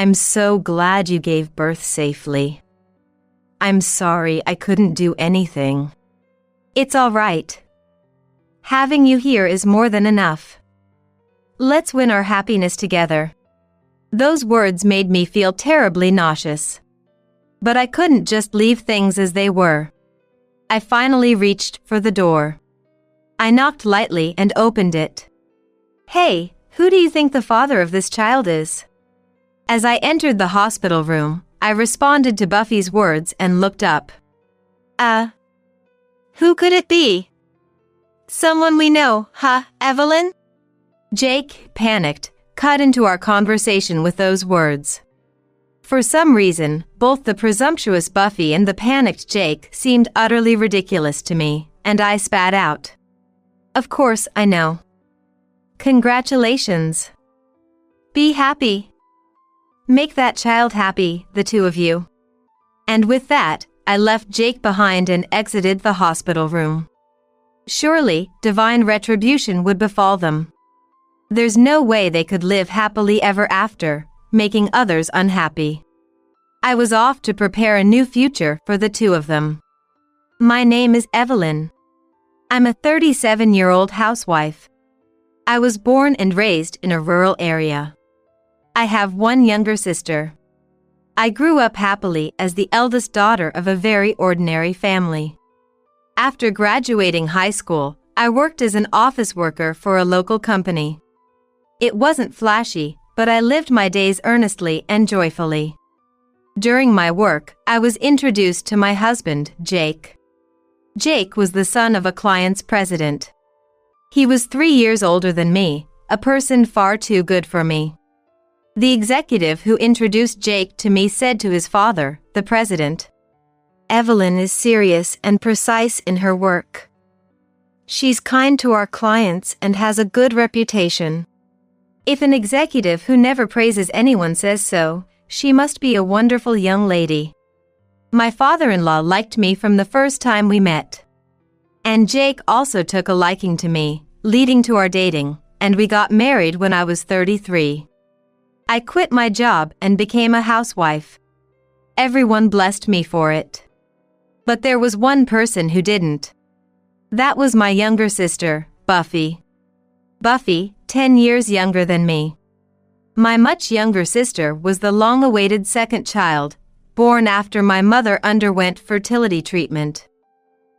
I'm so glad you gave birth safely. I'm sorry I couldn't do anything. It's all right. Having you here is more than enough. Let's win our happiness together. Those words made me feel terribly nauseous. But I couldn't just leave things as they were. I finally reached for the door. I knocked lightly and opened it. Hey, who do you think the father of this child is? As I entered the hospital room, I responded to Buffy's words and looked up. Who could it be? Someone we know, huh, Evelyn? Jake, panicked, cut into our conversation with those words. For some reason, both the presumptuous Buffy and the panicked Jake seemed utterly ridiculous to me, and I spat out. Of course, I know. Congratulations. Be happy. Make that child happy, the two of you. And with that, I left Jake behind and exited the hospital room. Surely, divine retribution would befall them. There's no way they could live happily ever after, making others unhappy. I was off to prepare a new future for the two of them. My name is Evelyn. I'm a 37-year-old housewife. I was born and raised in a rural area. I have one younger sister. I grew up happily as the eldest daughter of a very ordinary family. After graduating high school, I worked as an office worker for a local company. It wasn't flashy, but I lived my days earnestly and joyfully. During my work, I was introduced to my husband, Jake. Jake was the son of a client's president. He was 3 years older than me, a person far too good for me. The executive who introduced Jake to me said to his father, the president, "Evelyn is serious and precise in her work. She's kind to our clients and has a good reputation. If an executive who never praises anyone says so, she must be a wonderful young lady." My father-in-law liked me from the first time we met. And Jake also took a liking to me, leading to our dating, and we got married when I was 33. I quit my job and became a housewife. Everyone blessed me for it. But there was one person who didn't. That was my younger sister, Buffy. Buffy, 10 years younger than me. My much younger sister was the long-awaited second child, born after my mother underwent fertility treatment.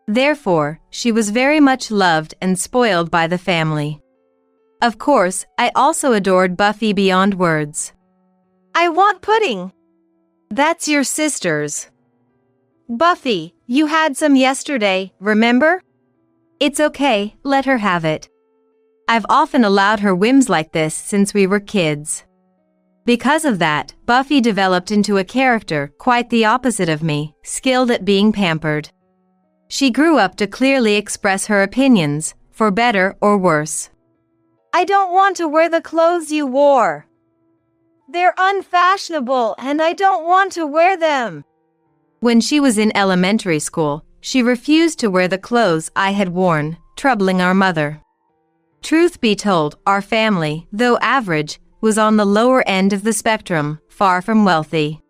Therefore, she was very much loved and spoiled by the family. Of course, I also adored Buffy beyond words. "I want pudding." "That's your sister's." "Buffy, you had some yesterday, remember?" "It's okay, let her have it. I've often allowed her whims like this since we were kids." Because of that, Buffy developed into a character quite the opposite of me, skilled at being pampered. She grew up to clearly express her opinions, for better or worse. "I don't want to wear the clothes you wore. They're unfashionable and I don't want to wear them." When she was in elementary school, she refused to wear the clothes I had worn, troubling our mother. Truth be told, our family, though average, was on the lower end of the spectrum, far from wealthy.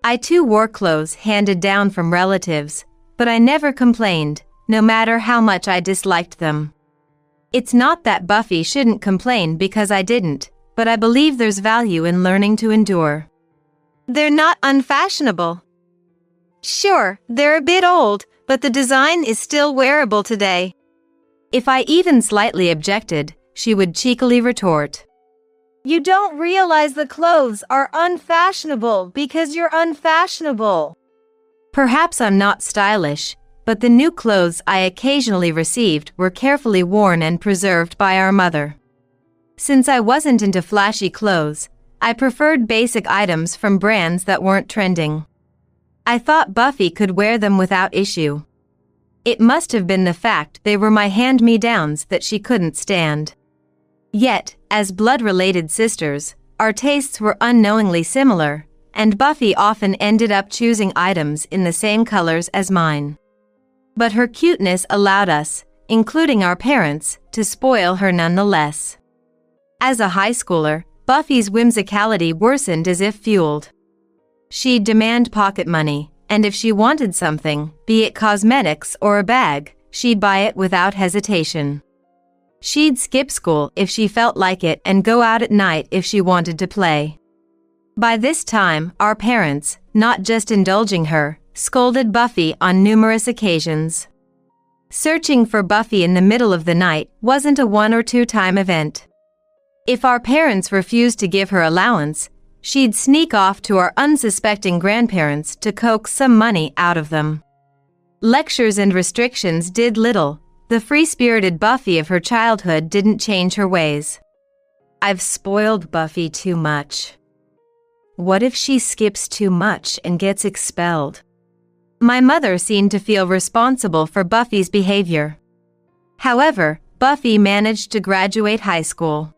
I too wore clothes handed down from relatives, but I never complained, no matter how much I disliked them. It's not that Buffy shouldn't complain because I didn't, but I believe there's value in learning to endure. "They're not unfashionable." "Sure, they're a bit old, but the design is still wearable today." If I even slightly objected, she would cheekily retort, "You don't realize the clothes are unfashionable because you're unfashionable." Perhaps I'm not stylish, but the new clothes I occasionally received were carefully worn and preserved by our mother. Since I wasn't into flashy clothes, I preferred basic items from brands that weren't trending. I thought Buffy could wear them without issue. It must have been the fact they were my hand-me-downs that she couldn't stand. Yet, as blood-related sisters, our tastes were unknowingly similar, and Buffy often ended up choosing items in the same colors as mine. But her cuteness allowed us, including our parents, to spoil her nonetheless. As a high schooler, Buffy's whimsicality worsened as if fueled. She'd demand pocket money, and if she wanted something, be it cosmetics or a bag, she'd buy it without hesitation. She'd skip school if she felt like it and go out at night if she wanted to play. By this time, our parents, not just indulging her, scolded Buffy on numerous occasions. Searching for Buffy in the middle of the night wasn't a 1 or 2 time event. If our parents refused to give her allowance, she'd sneak off to our unsuspecting grandparents to coax some money out of them. Lectures and restrictions did little. The free-spirited Buffy of her childhood didn't change her ways. I've spoiled Buffy too much. What if she skips too much and gets expelled? My mother seemed to feel responsible for Buffy's behavior. However, Buffy managed to graduate high school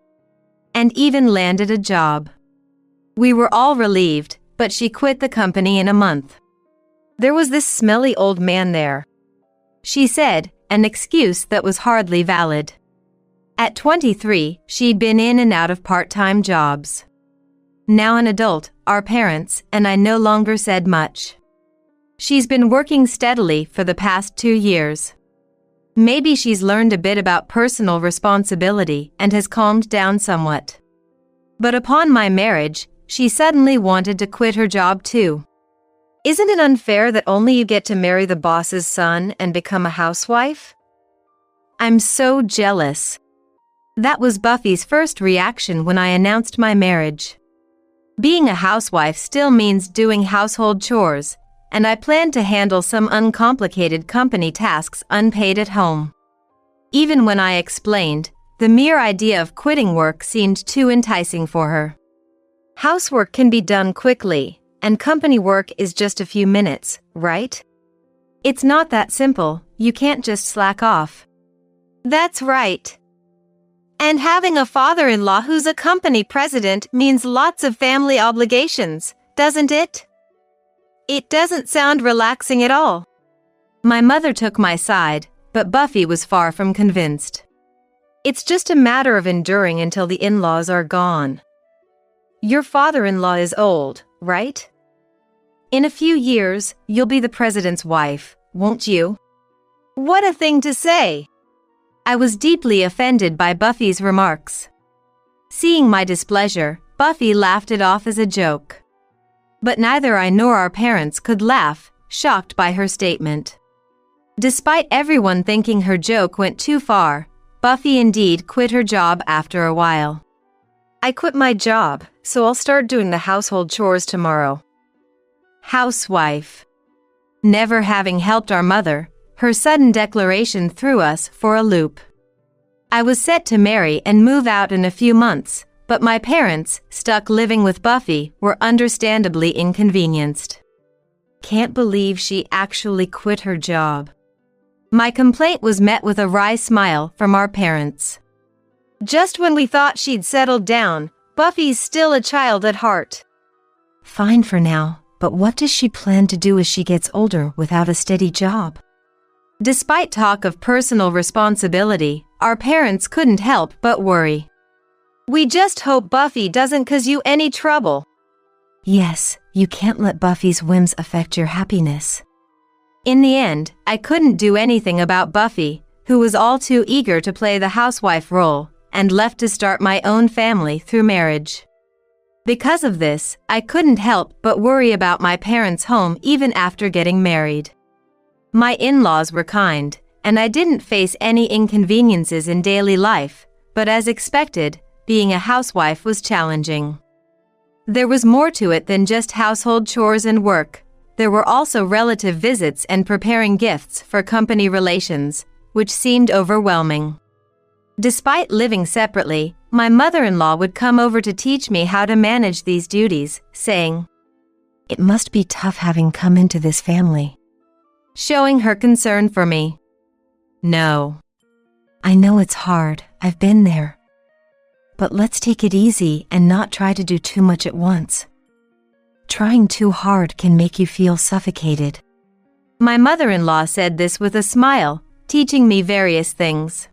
and even landed a job. We were all relieved, but she quit the company in a month. There was this smelly old man there, she said, an excuse that was hardly valid. At 23, she'd been in and out of part-time jobs. Now an adult, our parents and I no longer said much. She's been working steadily for the past 2 years. Maybe she's learned a bit about personal responsibility and has calmed down somewhat. But upon my marriage, she suddenly wanted to quit her job too. Isn't it unfair that only you get to marry the boss's son and become a housewife? I'm so jealous. That was Buffy's first reaction when I announced my marriage. Being a housewife still means doing household chores, and I planned to handle some uncomplicated company tasks unpaid at home. Even when I explained, the mere idea of quitting work seemed too enticing for her. Housework can be done quickly, and company work is just a few minutes, right? It's not that simple, you can't just slack off. That's right. And having a father-in-law who's a company president means lots of family obligations, doesn't it? It doesn't sound relaxing at all. My mother took my side, but Buffy was far from convinced. It's just a matter of enduring until the in-laws are gone. Your father-in-law is old, right? In a few years, you'll be the president's wife, won't you? What a thing to say! I was deeply offended by Buffy's remarks. Seeing my displeasure, Buffy laughed it off as a joke. But neither I nor our parents could laugh, shocked by her statement. Despite everyone thinking her joke went too far, Buffy indeed quit her job after a while. I quit my job, so I'll start doing the household chores tomorrow. Housewife. Never having helped our mother, her sudden declaration threw us for a loop. I was set to marry and move out in a few months, but my parents, stuck living with Buffy, were understandably inconvenienced. Can't believe she actually quit her job. My complaint was met with a wry smile from our parents. Just when we thought she'd settled down, Buffy's still a child at heart. Fine for now, but what does she plan to do as she gets older without a steady job? Despite talk of personal responsibility, our parents couldn't help but worry. We just hope Buffy doesn't cause you any trouble. Yes, you can't let Buffy's whims affect your happiness. In the end, I couldn't do anything about Buffy, who was all too eager to play the housewife role, and left to start my own family through marriage. Because of this, I couldn't help but worry about my parents' home even after getting married. My in-laws were kind, and I didn't face any inconveniences in daily life, but as expected, being a housewife was challenging. There was more to it than just household chores and work. There were also relative visits and preparing gifts for company relations, which seemed overwhelming. Despite living separately, my mother-in-law would come over to teach me how to manage these duties, saying, "It must be tough having come into this family," showing her concern for me. No. I know it's hard, I've been there. But let's take it easy and not try to do too much at once. Trying too hard can make you feel suffocated. My mother-in-law said this with a smile, teaching me various things.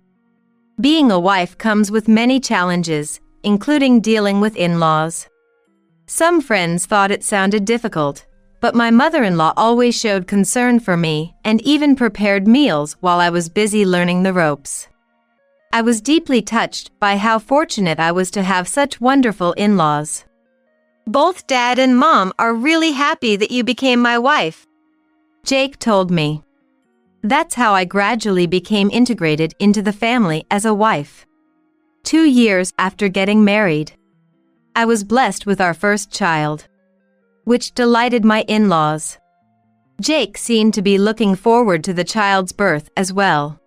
Being a wife comes with many challenges, including dealing with in-laws. Some friends thought it sounded difficult, but my mother-in-law always showed concern for me and even prepared meals while I was busy learning the ropes. I was deeply touched by how fortunate I was to have such wonderful in-laws. Both Dad and Mom are really happy that you became my wife, Jake told me. That's how I gradually became integrated into the family as a wife. 2 years after getting married, I was blessed with our first child, which delighted my in-laws. Jake seemed to be looking forward to the child's birth as well.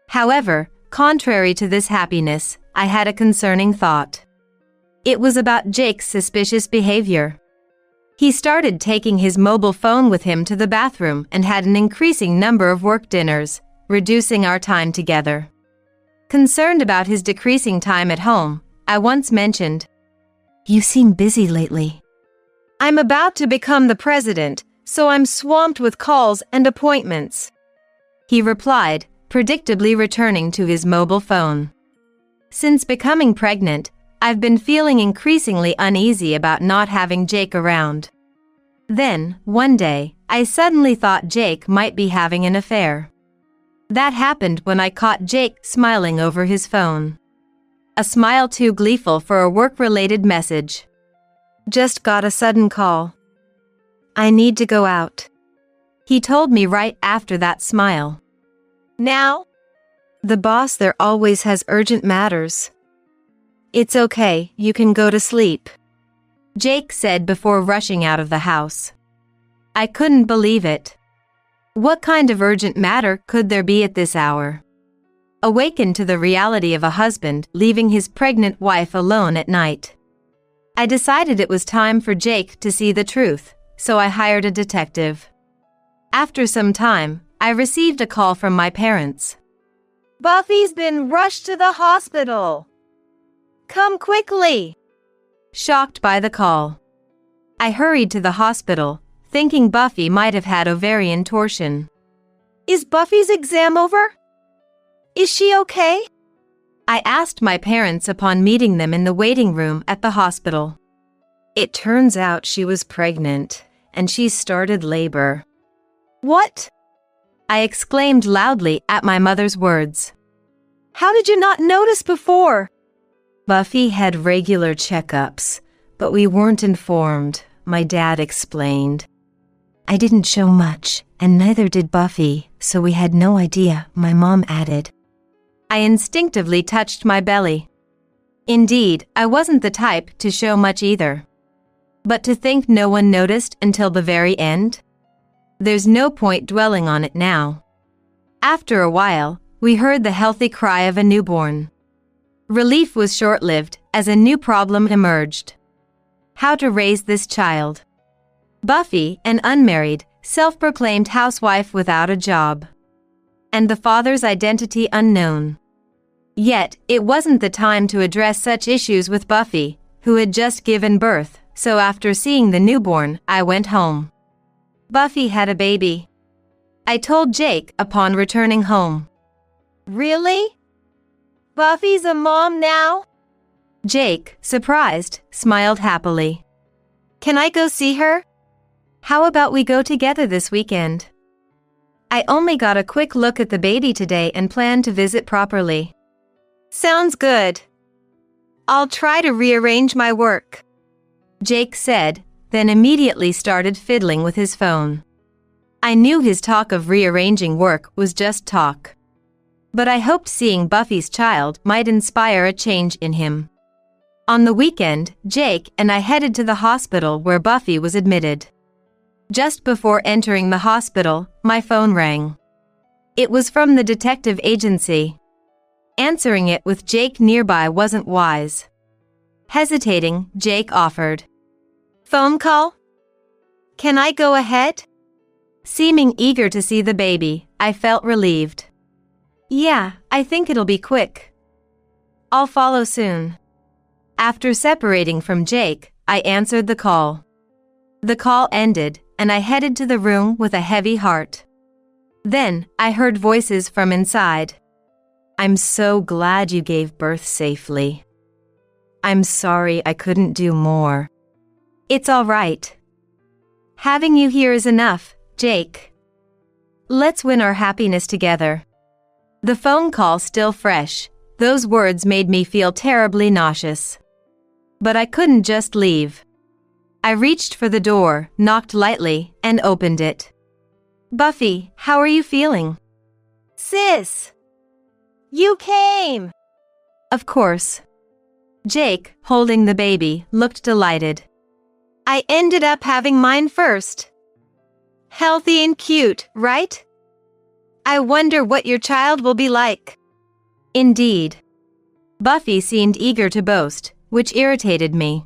However, contrary to this happiness, I had a concerning thought. It was about Jake's suspicious behavior. He started taking his mobile phone with him to the bathroom and had an increasing number of work dinners, reducing our time together. Concerned about his decreasing time at home, I once mentioned, "You seem busy lately." "I'm about to become the president, so I'm swamped with calls and appointments," he replied, predictably returning to his mobile phone. Since becoming pregnant, I've been feeling increasingly uneasy about not having Jake around. Then, one day, I suddenly thought Jake might be having an affair. That happened when I caught Jake smiling over his phone. A smile too gleeful for a work-related message. "Just got a sudden call. I need to go out," he told me right after that smile. "Now?" "The boss there always has urgent matters." "It's okay, you can go to sleep," Jake said before rushing out of the house. I couldn't believe it. What kind of urgent matter could there be at this hour? Awakened to the reality of a husband leaving his pregnant wife alone at night, I decided it was time for Jake to see the truth, so I hired a detective. After some time, I received a call from my parents. "Buffy's been rushed to the hospital. Come quickly." Shocked by the call, I hurried to the hospital, thinking Buffy might have had ovarian torsion. "Is Buffy's exam over? Is she okay?" I asked my parents upon meeting them in the waiting room at the hospital. It turns out she was pregnant, and she started labor. "What?" I exclaimed loudly at my mother's words. "How did you not notice before?" "Buffy had regular checkups, but we weren't informed," my dad explained. "I didn't show much, and neither did Buffy, so we had no idea," my mom added. I instinctively touched my belly. Indeed, I wasn't the type to show much either. But to think no one noticed until the very end? There's no point dwelling on it now. After a while, we heard the healthy cry of a newborn. Relief was short-lived as a new problem emerged. How to raise this child? Buffy, an unmarried, self-proclaimed housewife without a job. And the father's identity unknown. Yet, it wasn't the time to address such issues with Buffy, who had just given birth, so after seeing the newborn, I went home. Buffy had a baby, I told Jake upon returning home. "Really? Buffy's a mom now?" Jake, surprised, smiled happily. "Can I go see her? How about we go together this weekend?" I only got a quick look at the baby today and plan to visit properly. "Sounds good. I'll try to rearrange my work," Jake said, then immediately started fiddling with his phone. I knew his talk of rearranging work was just talk. But I hoped seeing Buffy's child might inspire a change in him. On the weekend, Jake and I headed to the hospital where Buffy was admitted. Just before entering the hospital, my phone rang. It was from the detective agency. Answering it with Jake nearby wasn't wise. Hesitating, Jake offered. "Phone call? Can I go ahead?" Seeming eager to see the baby, I felt relieved. "Yeah, I think it'll be quick. I'll follow soon." After separating from Jake, I answered the call. The call ended, and I headed to the room with a heavy heart. Then, I heard voices from inside. "I'm so glad you gave birth safely." I'm sorry I couldn't do more. It's all right. Having you here is enough, Jake. Let's win our happiness together. The phone call still fresh. Those words made me feel terribly nauseous. But I couldn't just leave. I reached for the door, knocked lightly, and opened it. Buffy, how are you feeling? Sis! You came! Of course. Jake, holding the baby, looked delighted. I ended up having mine first. Healthy and cute, right? I wonder what your child will be like. Indeed. Buffy seemed eager to boast, which irritated me.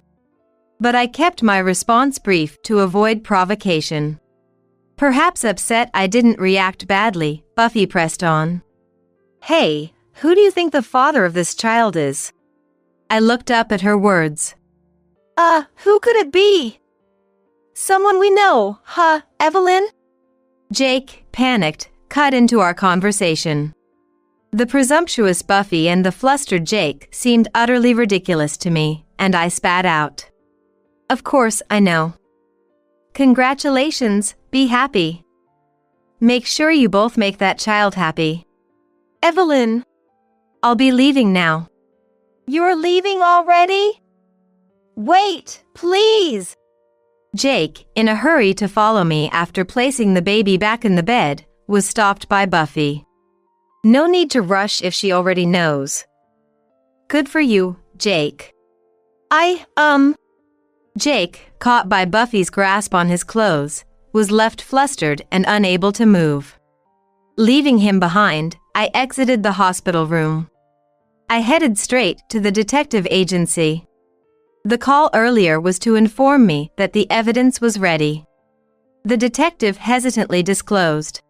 But I kept my response brief to avoid provocation. Perhaps upset I didn't react badly, Buffy pressed on. Hey, who do you think the father of this child is? I looked up at her words. Who could it be? Someone we know, huh, Evelyn? Jake, panicked, cut into our conversation. The presumptuous Buffy and the flustered Jake seemed utterly ridiculous to me, and I spat out. Of course, I know. Congratulations, be happy. Make sure you both make that child happy. Evelyn. I'll be leaving now. You're leaving already? Wait, please. Jake, in a hurry to follow me after placing the baby back in the bed, was stopped by Buffy. No need to rush if she already knows. Good for you, Jake. Jake, caught by Buffy's grasp on his clothes, was left flustered and unable to move. Leaving him behind, I exited the hospital room. I headed straight to the detective agency. The call earlier was to inform me that the evidence was ready. The detective hesitantly disclosed.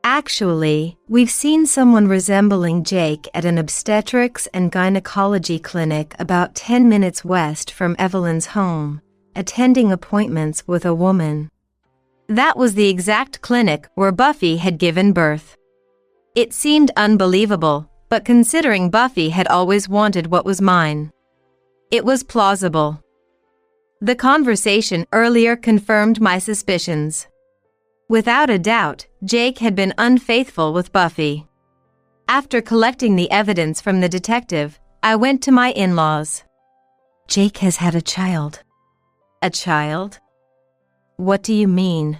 Actually, we've seen someone resembling Jake at an obstetrics and gynecology clinic about 10 minutes west from Evelyn's home, attending appointments with a woman. That was the exact clinic where Buffy had given birth. It seemed unbelievable, but considering Buffy had always wanted what was mine, it was plausible. The conversation earlier confirmed my suspicions. Without a doubt, Jake had been unfaithful with Buffy. After collecting the evidence from the detective, I went to my in-laws. Jake has had a child. A child? What do you mean?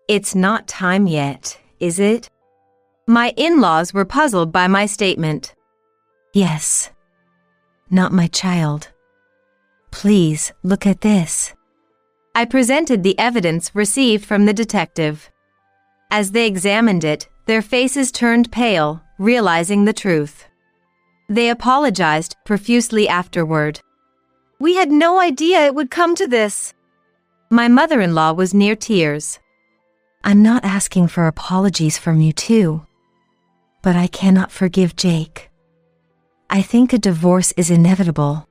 It's not time yet, is it? My in-laws were puzzled by my statement. Yes. Not my child. Please, look at this. I presented the evidence received from the detective. As they examined it, their faces turned pale, realizing the truth. They apologized profusely afterward. We had no idea it would come to this. My mother-in-law was near tears. I'm not asking for apologies from you too. But I cannot forgive Jake. I think a divorce is inevitable.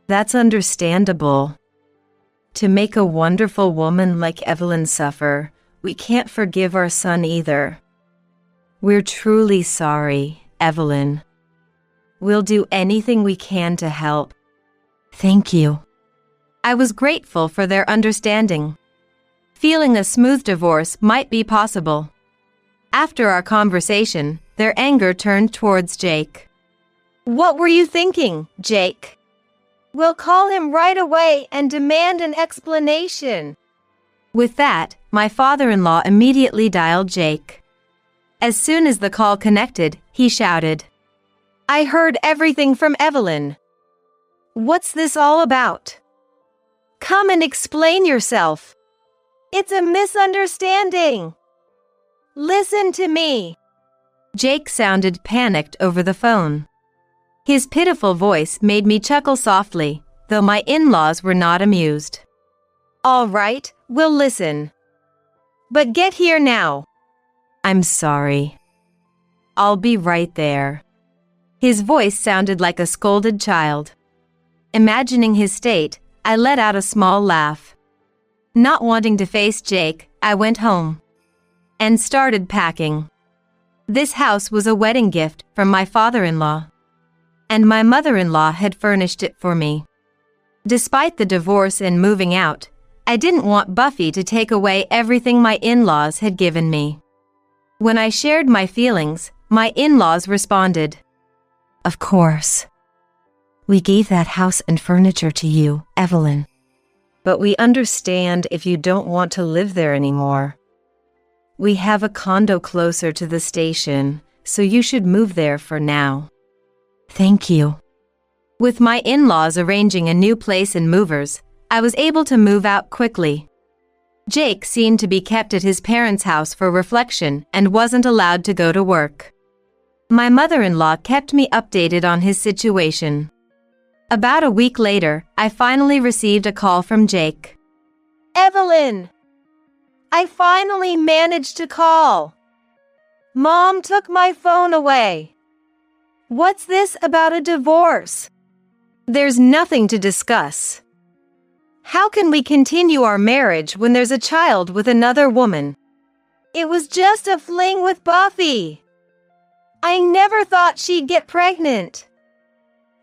That's understandable. To make a wonderful woman like Evelyn suffer, we can't forgive our son either. We're truly sorry, Evelyn. We'll do anything we can to help. Thank you. I was grateful for their understanding. Feeling a smooth divorce might be possible. After our conversation, their anger turned towards Jake. What were you thinking, Jake? We'll call him right away and demand an explanation. With that, my father-in-law immediately dialed Jake. As soon as the call connected, he shouted, I heard everything from Evelyn. What's this all about? Come and explain yourself. It's a misunderstanding. Listen to me. Jake sounded panicked over the phone. His pitiful voice made me chuckle softly, though my in-laws were not amused. All right, we'll listen. But get here now. I'm sorry. I'll be right there. His voice sounded like a scolded child. Imagining his state, I let out a small laugh. Not wanting to face Jake, I went home and started packing. This house was a wedding gift from my father-in-law, and my mother-in-law had furnished it for me. Despite the divorce and moving out, I didn't want Buffy to take away everything my in-laws had given me. When I shared my feelings, my in-laws responded, "Of course. We gave that house and furniture to you, Evelyn. But we understand if you don't want to live there anymore. We have a condo closer to the station, so you should move there for now." Thank you. With my in-laws arranging a new place and movers, I was able to move out quickly. Jake seemed to be kept at his parents' house for reflection and wasn't allowed to go to work. My mother-in-law kept me updated on his situation. About a week later, I finally received a call from Jake. Evelyn! I finally managed to call. Mom took my phone away. What's this about a divorce? There's nothing to discuss. How can we continue our marriage when there's a child with another woman? It was just a fling with Buffy. I never thought she'd get pregnant.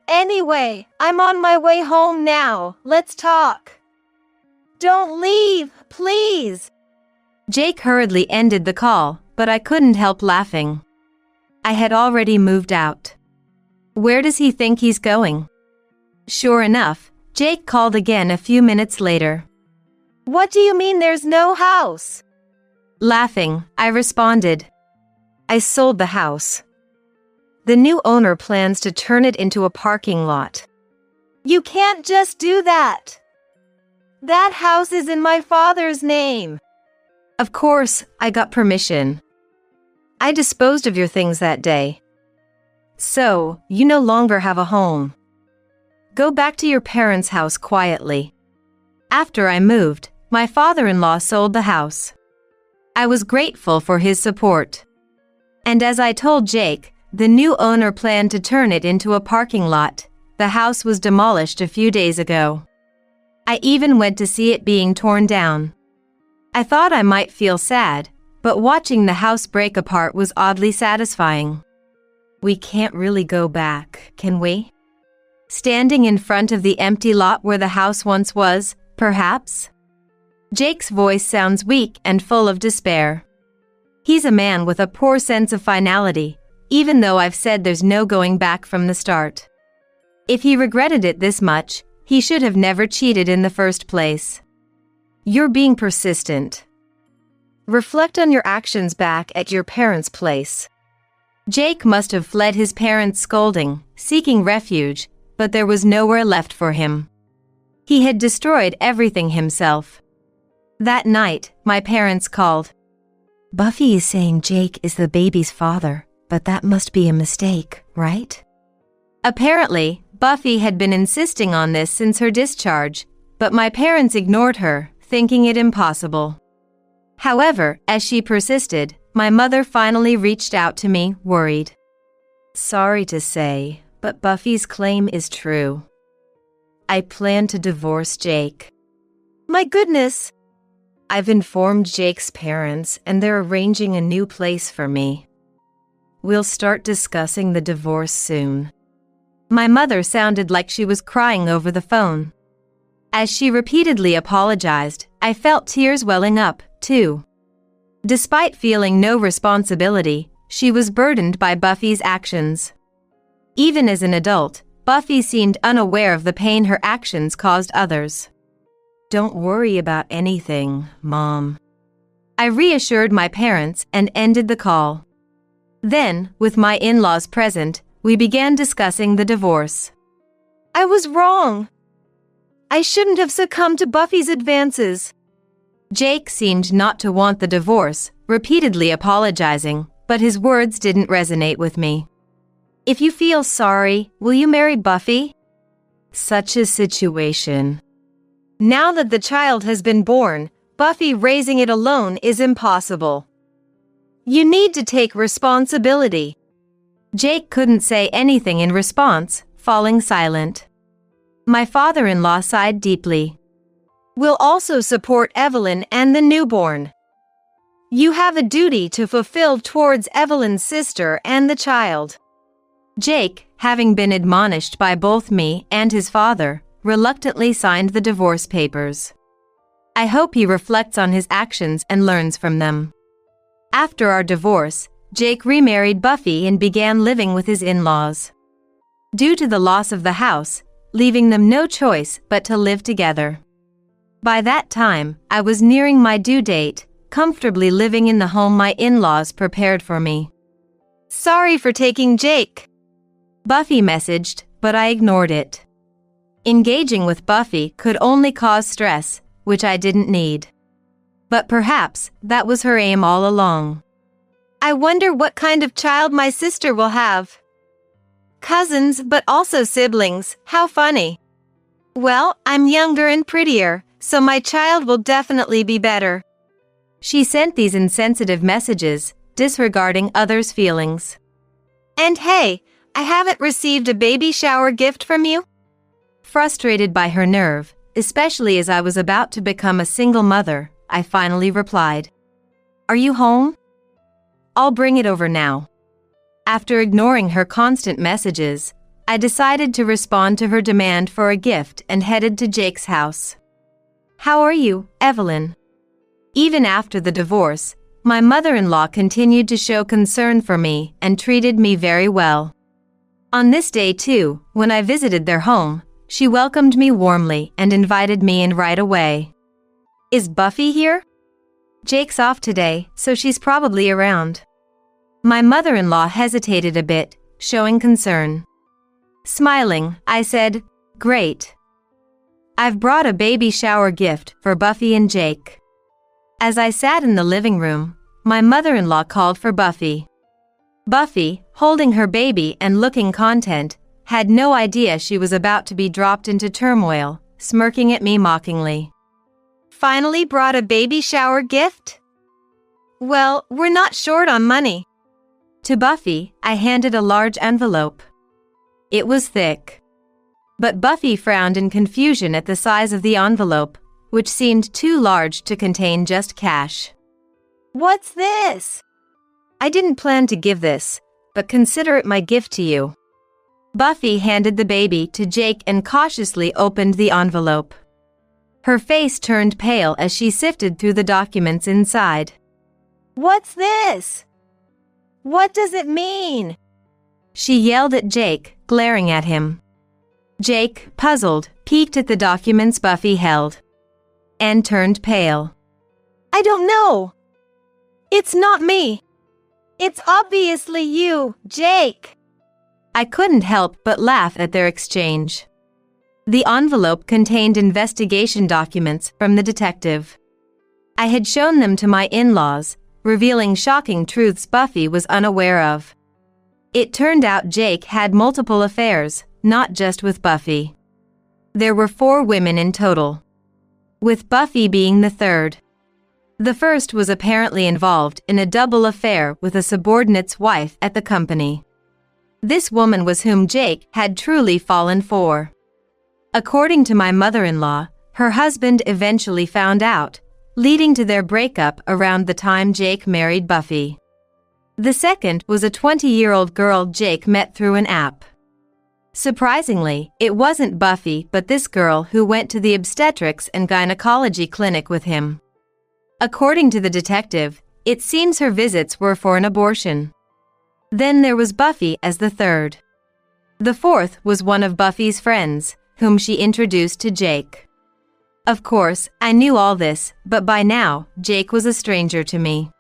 Anyway, I'm on my way home now. Let's talk. Don't leave, please. Jake hurriedly ended the call, but I couldn't help laughing. I had already moved out. Where does he think he's going? Sure enough, Jake called again a few minutes later. What do you mean there's no house? Laughing, I responded. I sold the house. The new owner plans to turn it into a parking lot. You can't just do that. That house is in my father's name. Of course, I got permission. I disposed of your things that day. So, you no longer have a home. Go back to your parents' house quietly. After I moved, my father-in-law sold the house. I was grateful for his support. And as I told Jake, the new owner planned to turn it into a parking lot. The house was demolished a few days ago. I even went to see it being torn down. I thought I might feel sad, but watching the house break apart was oddly satisfying. We can't really go back, can we? Standing in front of the empty lot where the house once was, perhaps? Jake's voice sounds weak and full of despair. He's a man with a poor sense of finality, even though I've said there's no going back from the start. If he regretted it this much, he should have never cheated in the first place. You're being persistent. Reflect on your actions back at your parents' place. Jake must have fled his parents' scolding, seeking refuge, but there was nowhere left for him. He had destroyed everything himself. That night, my parents called. Buffy is saying Jake is the baby's father, but that must be a mistake, right? Apparently, Buffy had been insisting on this since her discharge, but my parents ignored her, thinking it impossible. However, as she persisted, my mother finally reached out to me, worried. Sorry to say, but Buffy's claim is true. I plan to divorce Jake. My goodness! I've informed Jake's parents and they're arranging a new place for me. We'll start discussing the divorce soon. My mother sounded like she was crying over the phone. As she repeatedly apologized, I felt tears welling up, too. Despite feeling no responsibility, she was burdened by Buffy's actions. Even as an adult, Buffy seemed unaware of the pain her actions caused others. Don't worry about anything, Mom. I reassured my parents and ended the call. Then, with my in-laws present, we began discussing the divorce. I was wrong. I shouldn't have succumbed to Buffy's advances. Jake seemed not to want the divorce, repeatedly apologizing, but his words didn't resonate with me. If you feel sorry, will you marry Buffy? Such a situation. Now that the child has been born, Buffy raising it alone is impossible. You need to take responsibility. Jake couldn't say anything in response, falling silent. My father-in-law sighed deeply. We'll also support Evelyn and the newborn. You have a duty to fulfill towards Evelyn's sister and the child. Jake, having been admonished by both me and his father, reluctantly signed the divorce papers. I hope he reflects on his actions and learns from them. After our divorce, Jake remarried Buffy and began living with his in-laws. Due to the loss of the house, leaving them no choice but to live together. By that time, I was nearing my due date, comfortably living in the home my in-laws prepared for me. Sorry for taking Jake, Buffy messaged, but I ignored it. Engaging with Buffy could only cause stress, which I didn't need. But perhaps that was her aim all along. I wonder what kind of child my sister will have. Cousins, but also siblings, how funny. Well, I'm younger and prettier, so my child will definitely be better. She sent these insensitive messages, disregarding others' feelings. And hey, I haven't received a baby shower gift from you? Frustrated by her nerve, especially as I was about to become a single mother, I finally replied. Are you home? I'll bring it over now. After ignoring her constant messages, I decided to respond to her demand for a gift and headed to Jake's house. How are you, Evelyn? Even after the divorce, my mother-in-law continued to show concern for me and treated me very well. On this day too, when I visited their home, she welcomed me warmly and invited me in right away. Is Buffy here? Jake's off today, so she's probably around. My mother-in-law hesitated a bit, showing concern. Smiling, I said, Great. I've brought a baby shower gift for Buffy and Jake. As I sat in the living room, my mother-in-law called for Buffy. Buffy, holding her baby and looking content, had no idea she was about to be dropped into turmoil, smirking at me mockingly. Finally brought a baby shower gift? Well, we're not short on money. To Buffy, I handed a large envelope. It was thick. But Buffy frowned in confusion at the size of the envelope, which seemed too large to contain just cash. What's this? I didn't plan to give this, but consider it my gift to you. Buffy handed the baby to Jake and cautiously opened the envelope. Her face turned pale as she sifted through the documents inside. What's this? What does it mean? She yelled at Jake, glaring at him. Jake, puzzled, peeked at the documents Buffy held. And turned pale. I don't know. It's not me. It's obviously you, Jake. I couldn't help but laugh at their exchange. The envelope contained investigation documents from the detective. I had shown them to my in-laws, revealing shocking truths Buffy was unaware of. It turned out Jake had multiple affairs, not just with Buffy. There were 4 women in total, with Buffy being the third. The first was apparently involved in a double affair with a subordinate's wife at the company. This woman was whom Jake had truly fallen for. According to my mother-in-law, her husband eventually found out, leading to their breakup around the time Jake married Buffy. The second was a 20-year-old girl Jake met through an app. Surprisingly, it wasn't Buffy but this girl who went to the obstetrics and gynecology clinic with him. According to the detective, it seems her visits were for an abortion. Then there was Buffy as the third. The fourth was one of Buffy's friends, whom she introduced to Jake. Of course, I knew all this, but by now, Jake was a stranger to me.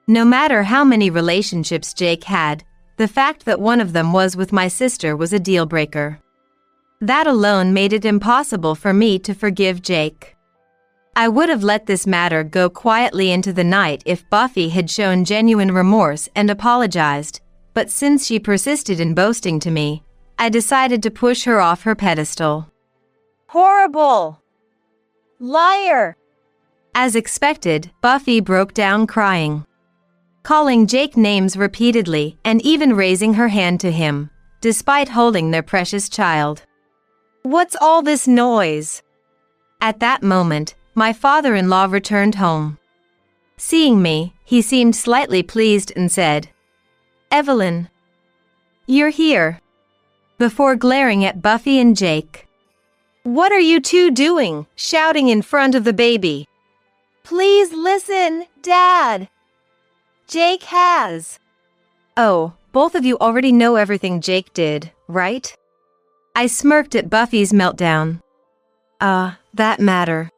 No matter how many relationships Jake had, the fact that one of them was with my sister was a deal breaker. That alone made it impossible for me to forgive Jake. I would have let this matter go quietly into the night if Buffy had shown genuine remorse and apologized, but since she persisted in boasting to me, I decided to push her off her pedestal. Horrible! Liar! As expected, Buffy broke down crying, calling Jake names repeatedly and even raising her hand to him, despite holding their precious child. What's all this noise? At that moment, my father-in-law returned home. Seeing me, he seemed slightly pleased and said, Evelyn, You're here. Before glaring at Buffy and Jake. What are you two doing, shouting in front of the baby? Please listen, Dad. Jake has. Oh, both of you already know everything Jake did, right? I smirked at Buffy's meltdown. That matter.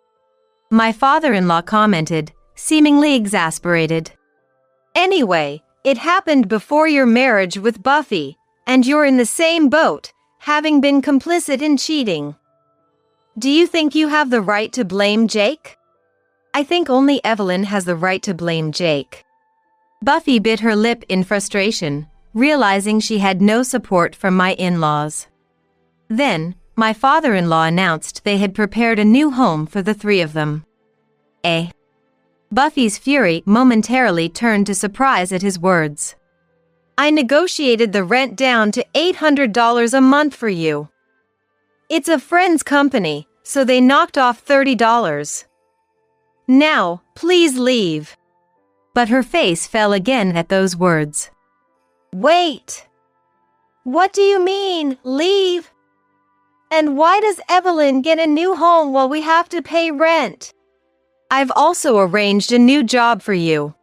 My father-in-law commented, seemingly exasperated. Anyway, it happened before your marriage with Buffy, and you're in the same boat, having been complicit in cheating. Do you think you have the right to blame Jake? I think only Evelyn has the right to blame Jake. Buffy bit her lip in frustration, realizing she had no support from my in-laws. Then, my father-in-law announced they had prepared a new home for the three of them. Buffy's fury momentarily turned to surprise at his words. I negotiated the rent down to $800 a month for you. It's a friend's company, so they knocked off $30. Now, please leave. But her face fell again at those words. Wait. What do you mean, leave? And why does Evelyn get a new home while we have to pay rent? I've also arranged a new job for you.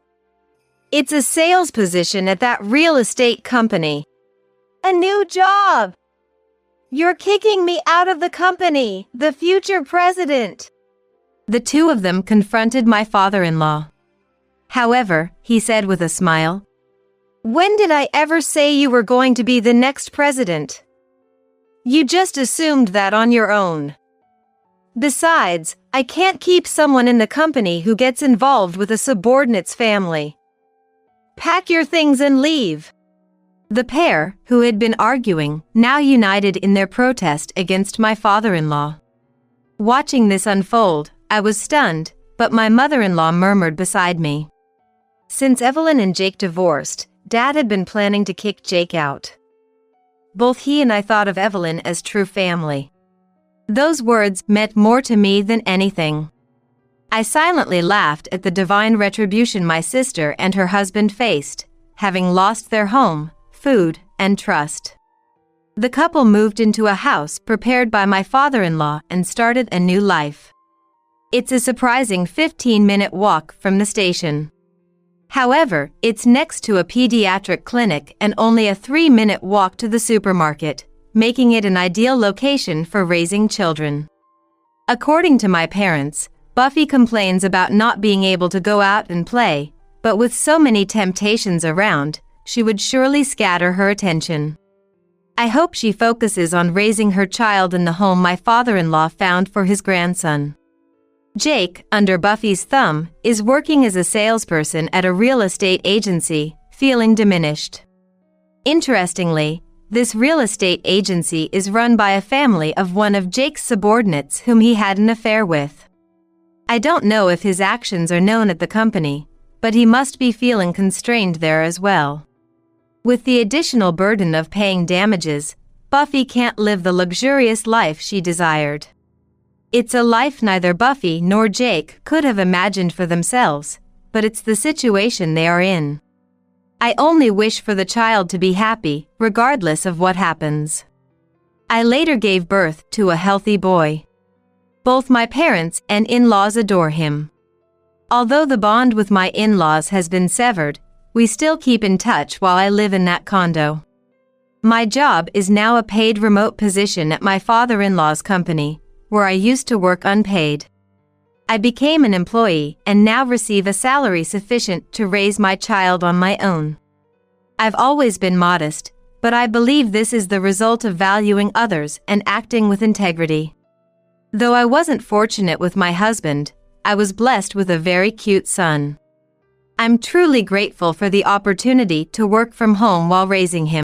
It's a sales position at that real estate company. A new job. You're kicking me out of the company, the future president. The two of them confronted my father-in-law. However, he said with a smile, When did I ever say you were going to be the next president? You just assumed that on your own. Besides, I can't keep someone in the company who gets involved with a subordinate's family. Pack your things and leave. The pair, who had been arguing, now united in their protest against my father-in-law. Watching this unfold, I was stunned, but my mother-in-law murmured beside me. Since Evelyn and Jake divorced, Dad had been planning to kick Jake out. Both he and I thought of Evelyn as true family. Those words meant more to me than anything. I silently laughed at the divine retribution my sister and her husband faced, having lost their home, food, and trust. The couple moved into a house prepared by my father-in-law and started a new life. It's a surprising 15-minute walk from the station. However, it's next to a pediatric clinic and only a 3-minute walk to the supermarket, making it an ideal location for raising children. According to my parents, Buffy complains about not being able to go out and play, but with so many temptations around, she would surely scatter her attention. I hope she focuses on raising her child in the home my father-in-law found for his grandson. Jake, under Buffy's thumb, is working as a salesperson at a real estate agency, feeling diminished. Interestingly, this real estate agency is run by a family of one of Jake's subordinates whom he had an affair with. I don't know if his actions are known at the company, but he must be feeling constrained there as well. With the additional burden of paying damages, Buffy can't live the luxurious life she desired. It's a life neither Buffy nor Jake could have imagined for themselves, but it's the situation they are in. I only wish for the child to be happy, regardless of what happens. I later gave birth to a healthy boy. Both my parents and in-laws adore him. Although the bond with my in-laws has been severed, we still keep in touch while I live in that condo. My job is now a paid remote position at my father-in-law's company, where I used to work unpaid. I became an employee and now receive a salary sufficient to raise my child on my own. I've always been modest, but I believe this is the result of valuing others and acting with integrity. Though I wasn't fortunate with my husband, I was blessed with a very cute son. I'm truly grateful for the opportunity to work from home while raising him.